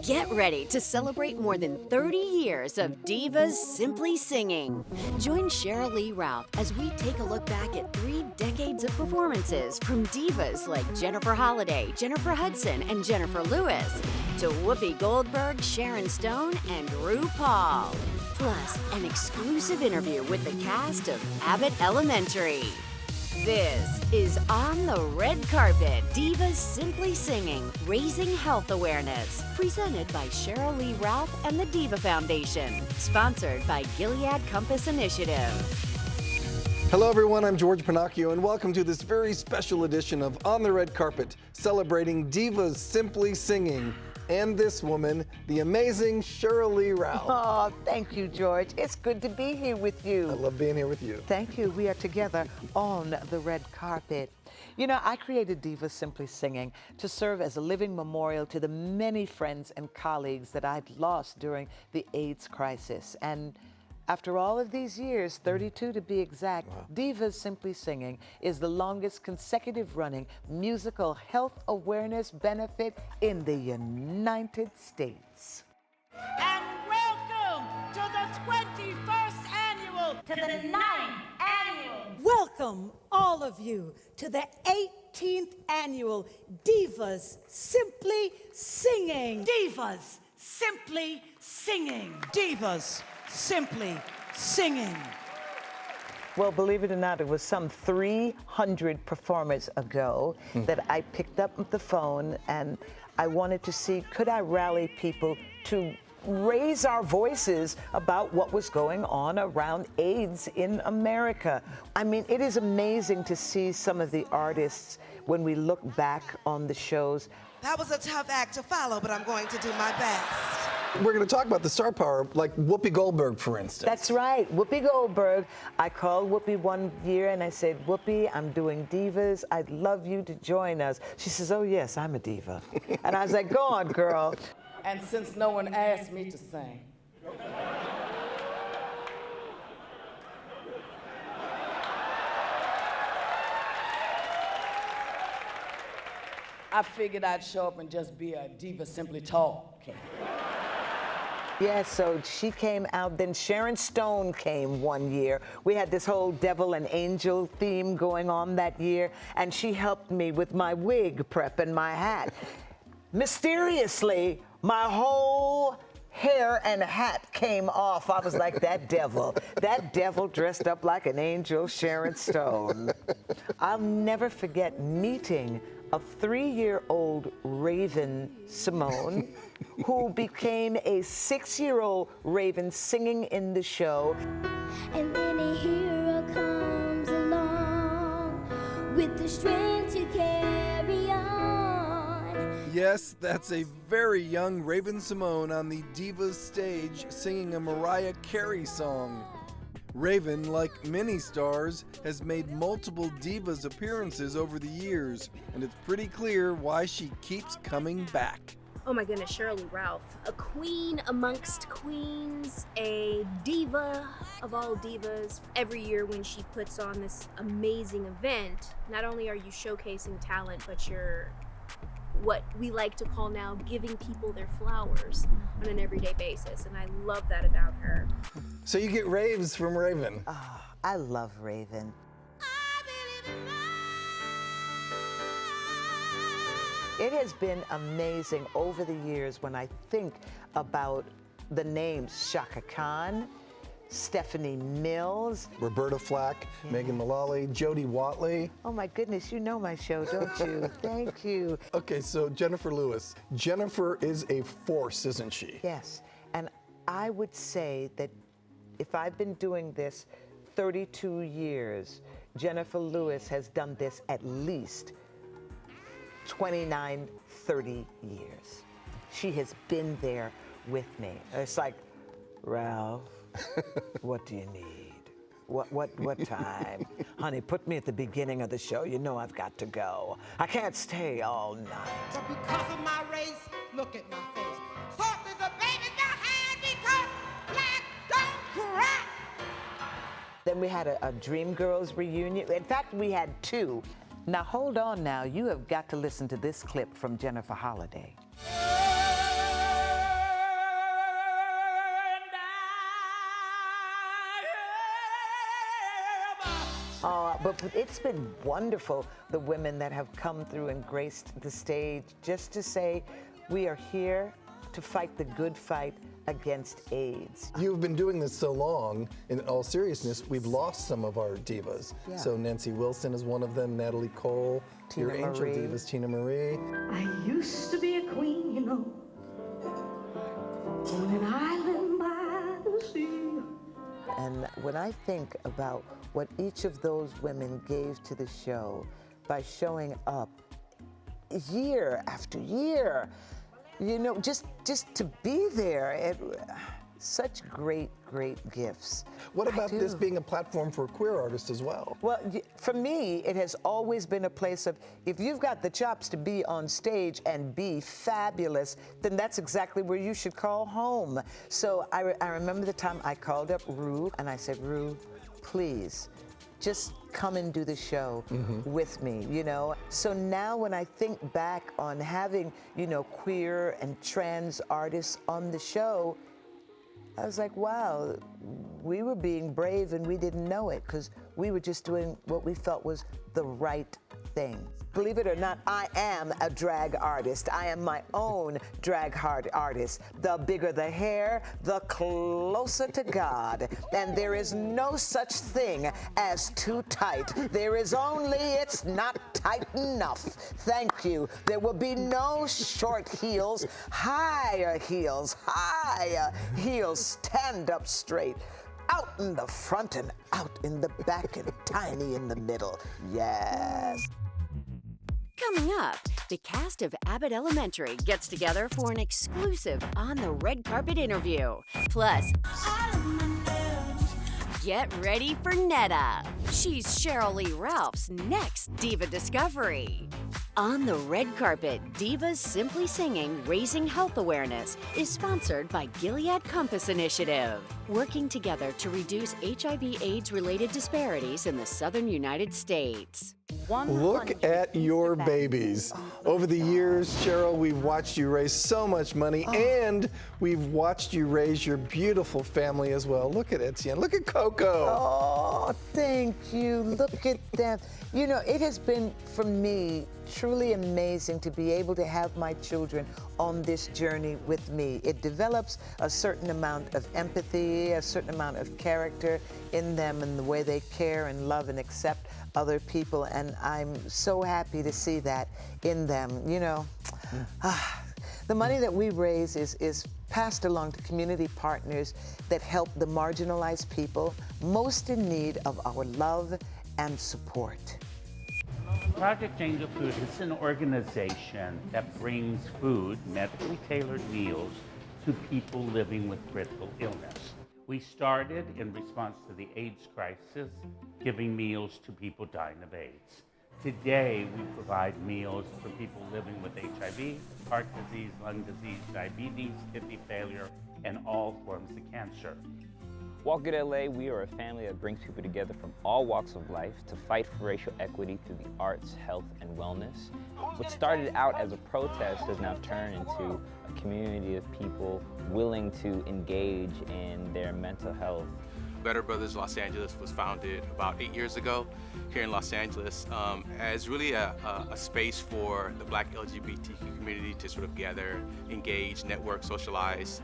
Get ready to celebrate more than 30 years of Divas Simply Singing. Join Sheryl Lee Ralph as we take a look back at 3 decades of performances from divas like Jennifer Holliday, Jennifer Hudson, and Jennifer Lewis, to Whoopi Goldberg, Sharon Stone, and RuPaul. Plus, an exclusive interview with the cast of Abbott Elementary. This is On the Red Carpet, Divas Simply Singing, Raising Health Awareness. Presented by Sheryl Lee Ralph and the Diva Foundation. Sponsored by Gilead Compass Initiative. Hello everyone, I'm George Pennacchio and welcome to this very special edition of On the Red Carpet, celebrating Divas Simply Singing. And this woman, the amazing Sheryl Lee Ralph. Oh, thank you, George. It's good to be here with you. I love being here with you. Thank you. We are together on the red carpet. You know, I created Divas Simply Singing to serve as a living memorial to the many friends and colleagues that I'd lost during the AIDS crisis. And after all of these years, 32 to be exact, wow. Divas Simply Singing is the longest consecutive running musical health awareness benefit in the United States. And welcome to the 21st annual, to the 9th annual. Welcome, all of you, to the 18th annual Divas Simply Singing. Divas Simply Singing. Divas Simply Singing. Well, believe it or not, it was some 300 performers ago that I picked up the phone and I wanted to see, could I rally people to raise our voices about what was going on around AIDS in America. I mean, it is amazing to see some of the artists when we look back on the shows. That was a tough act to follow, but I'm going to do my best. We're going to talk about the star power, like Whoopi Goldberg, for instance. That's right, Whoopi Goldberg. I called Whoopi one year and I said, Whoopi, I'm doing Divas. I'd love you to join us. She says, oh yes, I'm a diva. And I was like, go on, girl. And since no one asked me to sing, I figured I'd show up and just be a diva simply talking. Yeah, so she came out, then Sharon Stone came one year. We had this whole devil and angel theme going on that year, and she helped me with my wig prep and my hat. Mysteriously, my whole hair and hat came off. I was like, that devil dressed up like an angel, Sharon Stone. I'll never forget meeting a 3-year-old Raven Simone, who became a 6-year-old Raven singing in the show. And then a hero comes along with the strength to carry on. Yes, that's a very young Raven Simone on the Divas stage singing a Mariah Carey song. Raven, like many stars, has made multiple Divas appearances over the years, and it's pretty clear why she keeps coming back. Oh my goodness, Sheryl Lee Ralph, a queen amongst queens, a diva of all divas. Every year when she puts on this amazing event, not only are you showcasing talent, but you're what we like to call now giving people their flowers on an everyday basis, and I love that about her. So you get raves from Raven. Oh, I love Raven. It has been amazing over the years when I think about the names Chaka Khan, Stephanie Mills, Roberta Flack, Megan Mullally, Jody Watley. Oh my goodness, you know my show, don't you? Thank you. Okay, so Jennifer Lewis. Jennifer is a force, isn't she? Yes, and I would say that if I've been doing this 32 years, Jennifer Lewis has done this at least 29, 30 years. She has been there with me. It's like, Ralph, what do you need? What time? Honey, put me at the beginning of the show. You know I've got to go. I can't stay all night. But because of my race, look at my face. Soft as a baby got hand because black don't crack. Then we had a Dreamgirls reunion. In fact, we had 2. Now hold on now, you have got to listen to this clip from Jennifer Holliday. but it's been wonderful, the women that have come through and graced the stage, just to say we are here to fight the good fight against AIDS. You've been doing this so long, in all seriousness, we've lost some of our divas. Yeah. So Nancy Wilson is one of them, Natalie Cole, your Tina angel Marie. divas, Tina Marie. I used to be a queen, you know, on an island by the sea. And when I think about what each of those women gave to the show by showing up year after year, you know, just to be there, such great gifts. What about this being a platform for queer artists as well? Well, for me, it has always been a place of, if you've got the chops to be on stage and be fabulous, then that's exactly where you should call home. So I remember the time I called up Rue, and I said, Rue, please, just come and do the show with me, you know? So now when I think back on having, you know, queer and trans artists on the show, I was like, wow, we were being brave and we didn't know it because we were just doing what we felt was the right thing. Believe it or not, I am a drag artist. I am my own drag artist. The bigger the hair, the closer to God. And there is no such thing as too tight. There is only it's not tight enough. Thank you. There will be no short heels, higher heels, higher heels. Stand up straight. Out in the front and out in the back and tiny in the middle. Yes. Coming up, the cast of Abbott Elementary gets together for an exclusive on-the-red carpet interview. Plus, get ready for Netta. She's Sheryl Lee Ralph's next Diva discovery. On the red carpet, Divas Simply Singing Raising Health Awareness is sponsored by Gilead Compass Initiative, working together to reduce HIV/AIDS-related disparities in the southern United States. Look at your babies. Over the years, Sheryl, we've watched you raise so much money, and we've watched you raise your beautiful family as well. Look at Etienne. Look at Coco. Oh, thank you. Look at them. You know, it has been, for me, truly amazing to be able to have my children on this journey with me. It develops a certain amount of empathy, a certain amount of character in them and the way they care and love and accept other people, and I'm so happy to see that in them. You know, the money that we raise is passed along to community partners that help the marginalized people most in need of our love and support. Project Angel Food is an organization that brings food, medically tailored meals, to people living with critical illness. We started in response to the AIDS crisis, giving meals to people dying of AIDS. Today, we provide meals for people living with HIV, heart disease, lung disease, diabetes, kidney failure, and all forms of cancer. Walk Good LA, we are a family that brings people together from all walks of life to fight for racial equity through the arts, health, and wellness. What started out as a protest has now turned into a community of people willing to engage in their mental health. Better Brothers Los Angeles was founded about 8 years ago here in Los Angeles as really a space for the Black LGBTQ community to sort of gather, engage, network, socialize.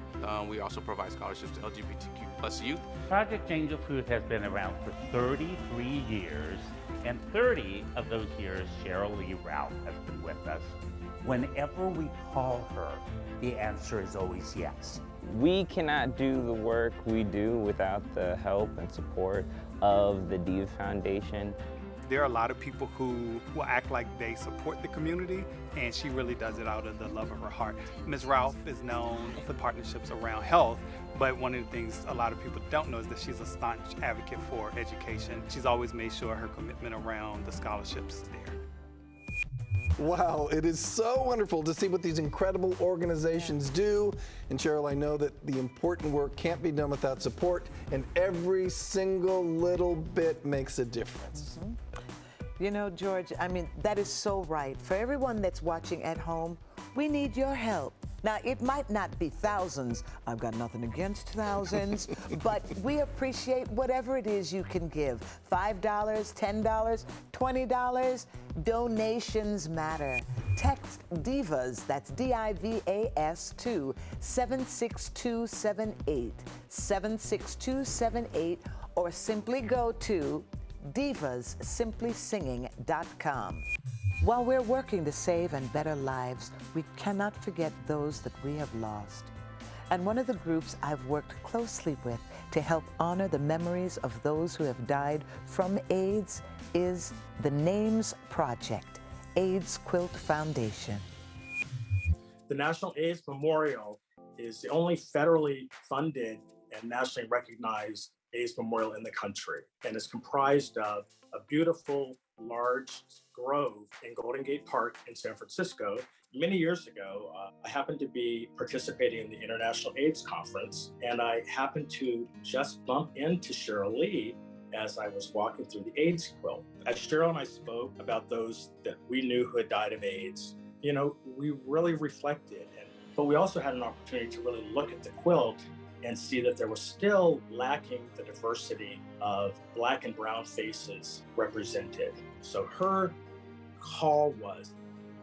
We also provide scholarships to LGBTQ+ youth. Project Angel Food has been around for 33 years, and 30 of those years, Sheryl Lee Ralph has been with us. Whenever we call her, the answer is always yes. We cannot do the work we do without the help and support of the Diva Foundation. There are a lot of people who will act like they support the community, and she really does it out of the love of her heart. Ms. Ralph is known for partnerships around health, but one of the things a lot of people don't know is that she's a staunch advocate for education. She's always made sure her commitment around the scholarships is there. Wow, it is so wonderful to see what these incredible organizations do. And Sheryl, I know that the important work can't be done without support, and every single little bit makes a difference. You know, George, I mean, that is so right. For everyone that's watching at home, we need your help. Now, it might not be thousands. I've got nothing against thousands, but we appreciate whatever it is you can give. $5, $10, $20. Donations matter. Text DIVAS, that's DIVAS, to 76278, 76278, or simply go to DivasSimplySinging.com. While we're working to save and better lives, we cannot forget those that we have lost. And one of the groups I've worked closely with to help honor the memories of those who have died from AIDS is the Names Project, AIDS Quilt Foundation. The National AIDS Memorial is the only federally funded and nationally recognized AIDS memorial in the country, and it's comprised of a beautiful, large grove in Golden Gate Park in San Francisco. Many years ago, I happened to be participating in the International AIDS Conference, and I happened to just bump into Sheryl Lee as I was walking through the AIDS quilt. As Sheryl and I spoke about those that we knew who had died of AIDS, you know, we really reflected, but we also had an opportunity to really look at the quilt and see that there was still lacking the diversity of Black and brown faces represented. So her call was,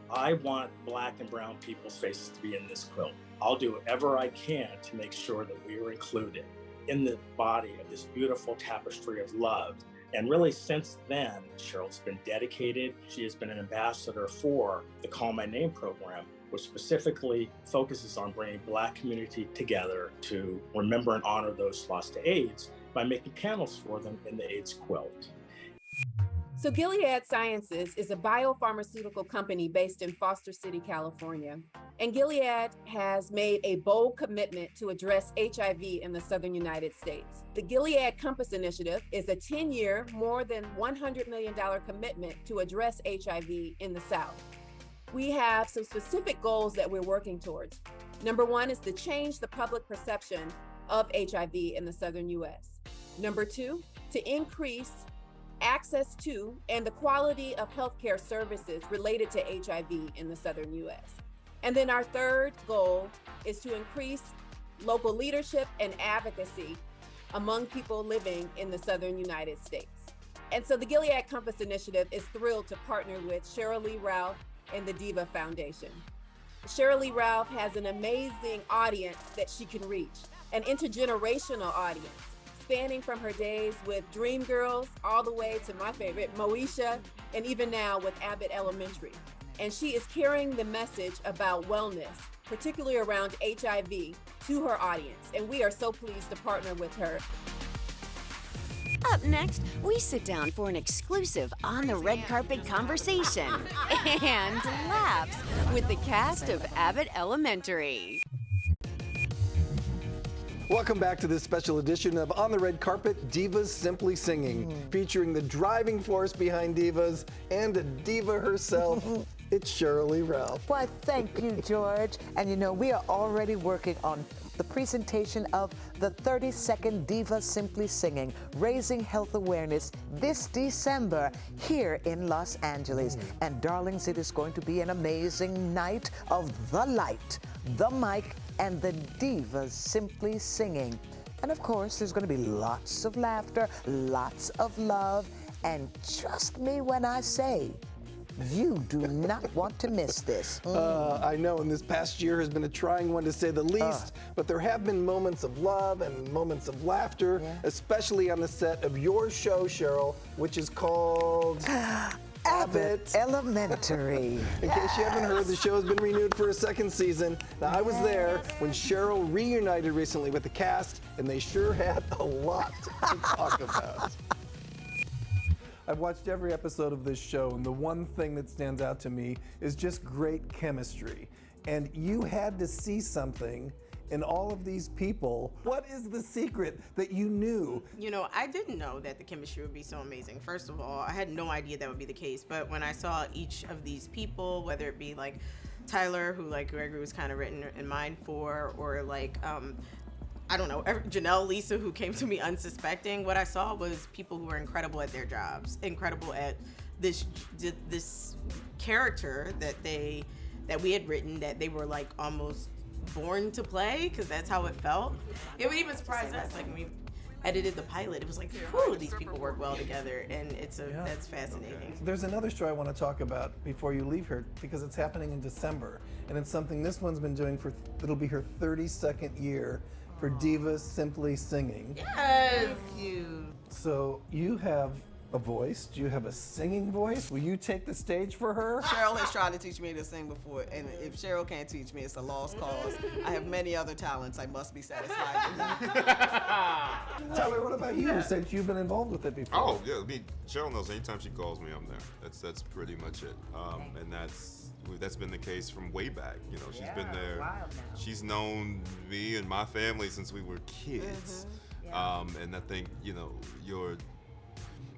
I want Black and brown people's faces to be in this quilt. I'll do whatever I can to make sure that we are included in the body of this beautiful tapestry of love. And really since then, Sheryl's been dedicated. She has been an ambassador for the Call My Name program, which specifically focuses on bringing Black community together to remember and honor those lost to AIDS by making panels for them in the AIDS quilt. So Gilead Sciences is a biopharmaceutical company based in Foster City, California. And Gilead has made a bold commitment to address HIV in the Southern United States. The Gilead Compass Initiative is a 10-year, more than $100 million commitment to address HIV in the South. We have some specific goals that we're working towards. Number one is to change the public perception of HIV in the Southern U.S. Number two, to increase access to and the quality of healthcare services related to HIV in the Southern U.S. And then our third goal is to increase local leadership and advocacy among people living in the Southern United States. And so the Gilead Compass Initiative is thrilled to partner with Sheryl Lee Ralph and the Diva Foundation. Sheryl Lee Ralph has an amazing audience that she can reach, an intergenerational audience, spanning from her days with Dreamgirls all the way to my favorite, Moesha, and even now with Abbott Elementary. And she is carrying the message about wellness, particularly around HIV, to her audience. And we are so pleased to partner with her. Up next, we sit down for an exclusive on-the-red carpet conversation and laughs with the cast of Abbott Elementary. Welcome back to this special edition of On the Red Carpet, Divas Simply Singing, featuring the driving force behind Divas and a diva herself. It's Sheryl Lee Ralph. Why, thank you, George. And you know, we are already working on the presentation of the 32nd Divas Simply Singing, Raising Health Awareness this December here in Los Angeles. And darlings, it is going to be an amazing night of the light, the mic, and the Divas Simply Singing. And of course, there's going to be lots of laughter, lots of love, and trust me when I say, you do not want to miss this. I know, and this past year has been a trying one to say the least, but there have been moments of love and moments of laughter, especially on the set of your show, Sheryl, which is called Abbott Elementary. In case you haven't heard, the show has been renewed for a second season. Now, I was there when Sheryl reunited recently with the cast, and they sure had a lot to talk about. I've watched every episode of this show, and the one thing that stands out to me is just great chemistry. And you had to see something in all of these people. What is the secret that you knew? You know, I didn't know that the chemistry would be so amazing. First of all, I had no idea that would be the case. But when I saw each of these people, whether it be like Tyler, who like Gregory was kind of written in mind for, or like, I don't know, Janelle, Lisa, who came to me unsuspecting, what I saw was people who were incredible at their jobs, incredible at this character that we had written, that they were like almost born to play, because that's how it felt. It would even surprise us, like when we edited the pilot, it was like, whew, these people work well together, and that's fascinating. There's another show I want to talk about before you leave here, because it's happening in December, and it's something this one's been doing it'll be her 32nd year for Divas Simply Singing. Yes! You. So you have a voice. Do you have a singing voice? Will you take the stage for her? Cheryl has tried to teach me to sing before, and if Cheryl can't teach me, it's a lost cause. I have many other talents. I must be satisfied with that. Tyler, what about you, since you've been involved with it before? Oh, yeah, I mean, Cheryl knows anytime she calls me, I'm there. That's pretty much it. And that's been the case from way back. You know, she's been there. She's known me and my family since we were kids. And I think, you know,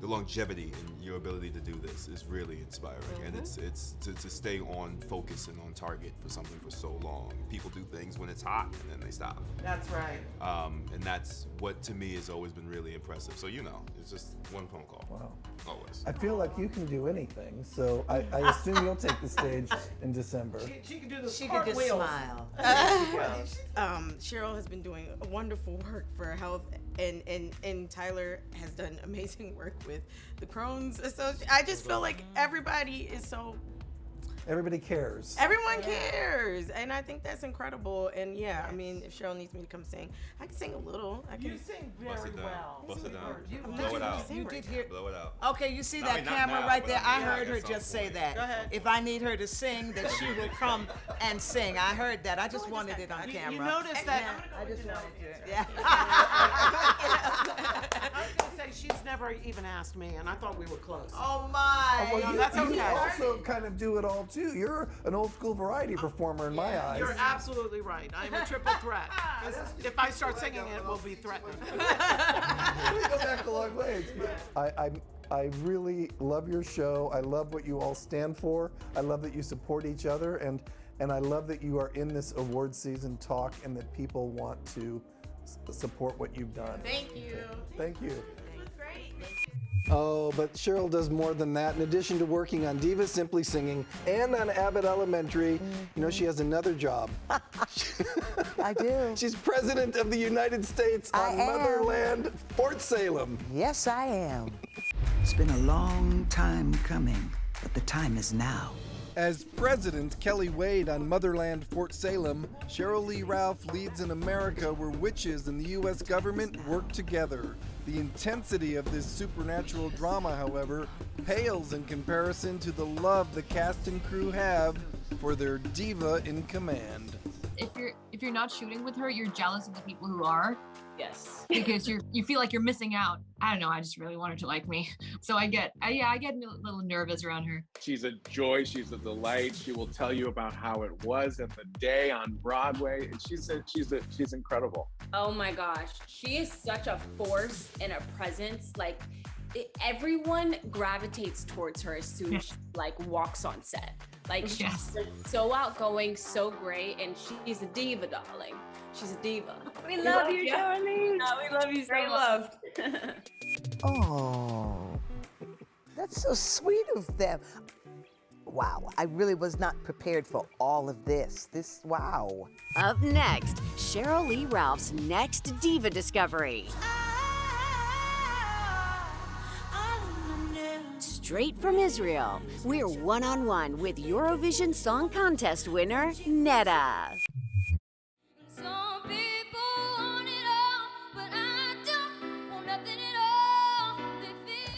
the longevity in your ability to do this is really inspiring, and it's to stay on focus and on target for something for so long. People do things when it's hot and then they stop. That's right. And that's what to me has always been really impressive. So you know, it's just one phone call. Wow. Always. I feel like you can do anything, so I assume you'll take the stage in December. She can do the She could could just smile. Cheryl has been doing wonderful work for health, and Tyler has done amazing work with the Crohn's Association. I just feel like everybody is so. Everybody cares. Everyone cares, and I think that's incredible. And yeah, I mean, if Cheryl needs me to come sing, I can sing a little. I can. You sing very well. Bust it down. You Blow it out. You did hear. Blow it out. Okay, you see that I mean, not camera now, right but there? I I mean, heard at her some just say point. that. Go ahead. If I need her to sing, that she will come and sing. I heard that. I just wanted it on camera. You noticed that? I just wanted to. Yeah. I was gonna say she's never even asked me, and I thought we were close. Oh my! Well, No, that's you okay. also kind of do it all too. You're an old school variety performer in my eyes. You're absolutely right. I'm a triple threat. If I start singing, it will be threatening. We go back a long ways. I really love your show. I love what you all stand for. I love that you support each other, and I love that you are in this award season talk, and that people want to support what you've done. Thank you. Thank you. Great. Oh, but Cheryl does more than that. In addition to working on Divas Simply Singing and on Abbott Elementary, you know, she has another job. I do. She's president of the United States on Motherland, Fort Salem. Yes, I am. It's been a long time coming, but the time is now. As President Kelly Wade on Motherland, Fort Salem, Sheryl Lee Ralph leads an America where witches and the U.S. government work together. The intensity of this supernatural drama, however, pales in comparison to the love the cast and crew have for their diva in command. If you're not shooting with her, you're jealous of the people who are. Yes. Because you feel like you're missing out. I don't know, I just really want her to like me. So I get a little nervous around her. She's a joy, she's a delight. She will tell you about how it was in the day on Broadway, and she's incredible. Oh my gosh, she is such a force and a presence. Like everyone gravitates towards her as soon as she walks on set. Like she's so outgoing, so great, and she's a diva, darling. She's a diva. We love you, Sheryl. We love you so Very much. loved. Oh, that's so sweet of them. Wow, I really was not prepared for all of this. Wow. Up next, Sheryl Lee Ralph's next diva discovery. Straight from Israel, we're one-on-one with Eurovision Song Contest winner, Netta.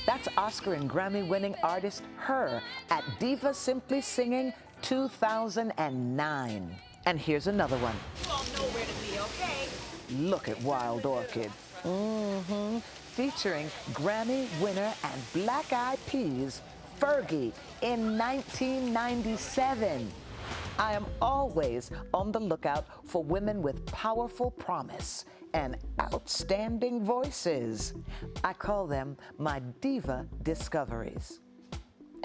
That's Oscar and Grammy-winning artist Her at Divas Simply Singing 2009. And here's another one. You all know where to be, okay? Look at Wild Orchid. Featuring Grammy winner and Black Eyed Peas, Fergie, in 1997. I am always on the lookout for women with powerful promise and outstanding voices. I call them my diva discoveries.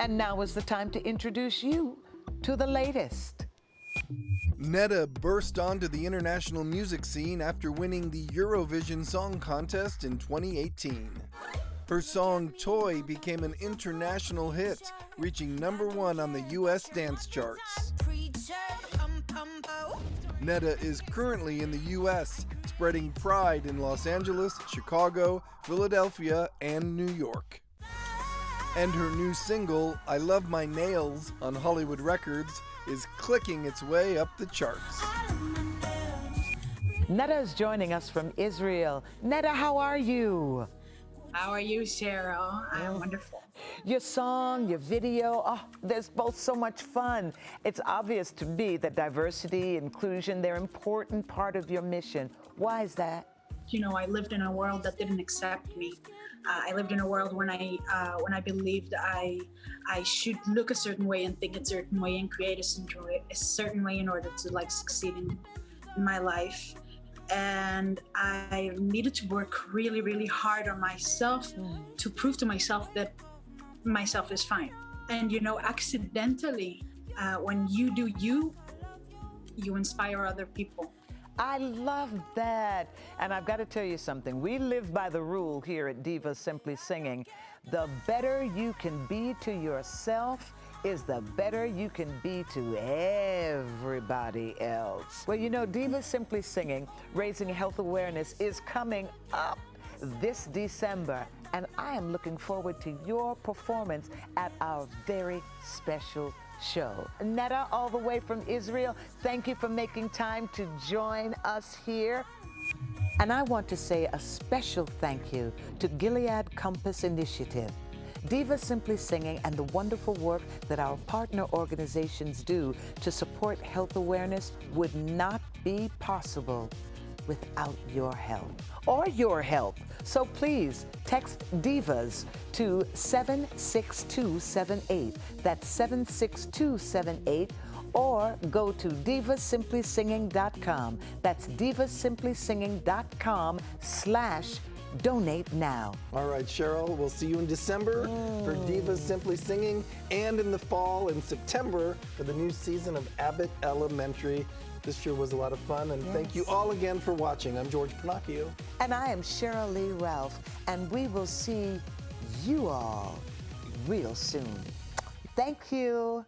And now is the time to introduce you to the latest. Netta burst onto the international music scene after winning the Eurovision Song Contest in 2018. Her song Toy became an international hit, reaching #1 on the US dance charts. Netta is currently in the U.S., spreading pride in Los Angeles, Chicago, Philadelphia, and New York. And her new single, I Love My Nails, on Hollywood Records, is clicking its way up the charts. Netta is joining us from Israel. Netta, how are you? How are you, Cheryl? I'm wonderful. Your song, your video, oh, there's both so much fun. It's obvious to me that diversity, inclusion, they're an important part of your mission. Why is that? You know, I lived in a world that didn't accept me. I lived in a world when I believed I should look a certain way and think a certain way and create a certain way in order to like succeed in my life. And I needed to work really, really hard on myself to prove to myself that myself is fine. And, you know, accidentally, when you do you inspire other people. I love that. And I've got to tell you something. We live by the rule here at Divas Simply Singing. The better you can be to yourself is the better you can be to everybody else. Well, you know, Divas Simply Singing, Raising Health Awareness, is coming up this December, and I am looking forward to your performance at our very special show. Netta, all the way from Israel, thank you for making time to join us here. And I want to say a special thank you to Gilead Compass Initiative, Divas Simply Singing, and the wonderful work that our partner organizations do to support health awareness would not be possible without your help or your help. So please text DIVAS to 76278. That's 76278. Or go to divassimplysinging.com. That's divassimplysinging.com/donate now. All right, Cheryl, we'll see you in December for Divas Simply Singing, and in the fall, in September, for the new season of Abbott Elementary. This year was a lot of fun, and thank you all again for watching. I'm George Pennacchio. And I am Sheryl Lee Ralph, and we will see you all real soon. Thank you.